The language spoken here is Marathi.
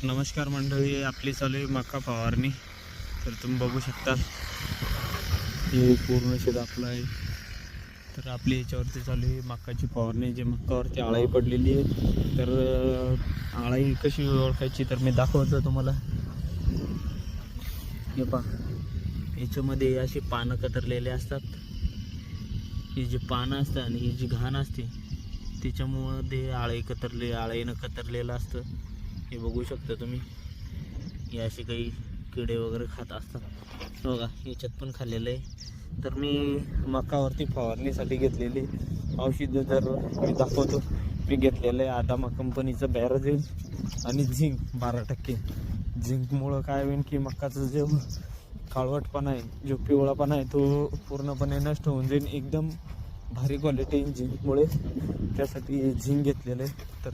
नमस्कार मंडळी, आपली चालू आहे मका फवारणी. तर तुम्ही बघू शकता हे पूर्ण शेत आपलं आहे. तर आपली याच्यावरती चालू आहे मकाची फवारणी. जे मकावरती आळाई पडलेली आहे, तर आळाई कशी ओळखायची तर मी दाखवतो तुम्हाला. हे पहा, याच्यामध्ये अशी पानं कतरलेले असतात. ही जी पानं असतात आणि ही जी घाण असते त्याच्यामुळं ते आळीनं कतरलेलं असतं. हे बघू शकता तुम्ही. हे असे काही किडे वगैरे खात असतात बघा, याच्यात पण खाल्लेलं आहे. तर मी मकावरती फवारणीसाठी घेतलेली औषधं तर मी दाखवतो. मी घेतलेलं आहे आदामा कंपनीचं बॅराझिल आणि झिंक 12%. झिंकमुळं काय होईल की मकाचं जे काळवटपणा आहे, जो पिवळापणा आहे, तो पूर्णपणे नष्ट होऊन जाईल. एकदम भारी क्वालिटी झिंकमुळे, त्यासाठी झिंक घेतलेलं आहे. तर